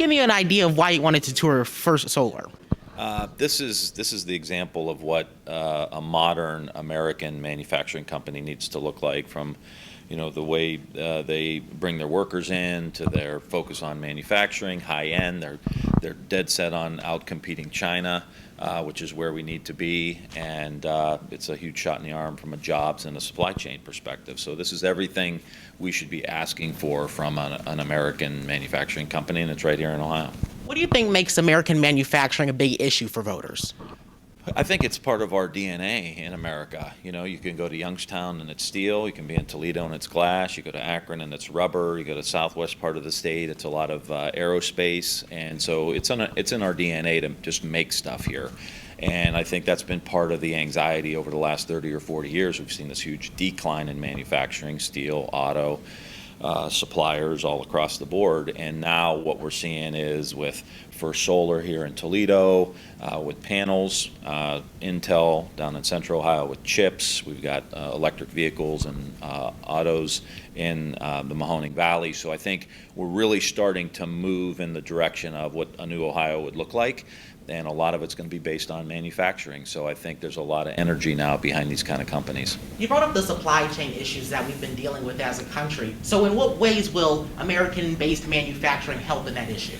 give me an idea of why you wanted to tour First Solar? This is the example of what a modern American manufacturing company needs to look like, from the way they bring their workers in to their focus on manufacturing, high end. They're dead set on outcompeting China, which is where we need to be, and it's a huge shot in the arm from a jobs and a supply chain perspective. So this is everything we should be asking for from an American manufacturing company, and it's right here in Ohio. What do you think makes American manufacturing a big issue for voters? I think it's part of our DNA in America. You can go to Youngstown and it's steel. You can be in Toledo and it's glass. You go to Akron and it's rubber. You go to southwest part of the state, it's a lot of aerospace. And so it's in our DNA to just make stuff here. And I think that's been part of the anxiety over the last 30 or 40 years. We've seen this huge decline in manufacturing, steel, auto, suppliers all across the board. And now what we're seeing is with First Solar here in Toledo, with panels, Intel down in Central Ohio with chips. We've got electric vehicles and autos in the Mahoning Valley. So I think we're really starting to move in the direction of what a new Ohio would look like. And a lot of it's going to be based on manufacturing. So I think there's a lot of energy now behind these kind of companies. You brought up the supply chain issues that we've been dealing with as a country. So in what ways will American-based manufacturing help in that issue?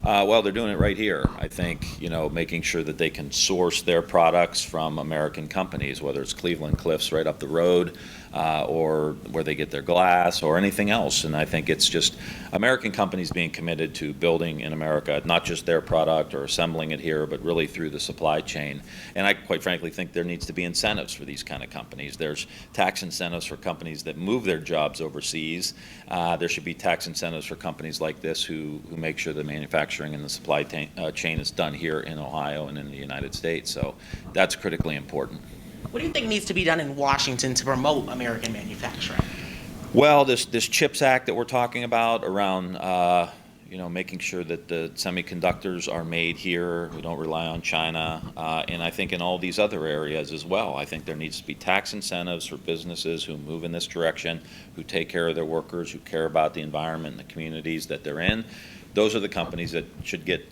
Well, they're doing it right here. I think, making sure that they can source their products from American companies, whether it's Cleveland Cliffs right up the road, or where they get their glass or anything else. And I think it's just American companies being committed to building in America, not just their product or assembling it here, but really through the supply chain. And I quite frankly think there needs to be incentives for these kind of companies. There's tax incentives for companies that move their jobs overseas. There should be tax incentives for companies like this who make sure the manufacturing and the supply chain is done here in Ohio and in the United States. So that's critically important. What do you think needs to be done in Washington to promote American manufacturing? Well, this CHIPS Act that we're talking about around making sure that the semiconductors are made here, we don't rely on China, and I think in all these other areas as well. I think there needs to be tax incentives for businesses who move in this direction, who take care of their workers, who care about the environment and the communities that they're in. Those are the companies that should get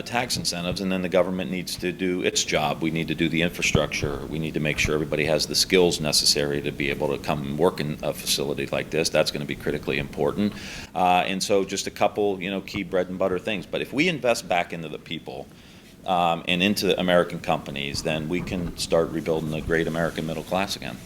tax incentives, and then the government needs to do its job. We need to do the infrastructure. We need to make sure everybody has the skills necessary to be able to come and work in a facility like this. That's going to be critically important. And so just a couple, key bread and butter things. But if we invest back into the people and into American companies, then we can start rebuilding the great American middle class again.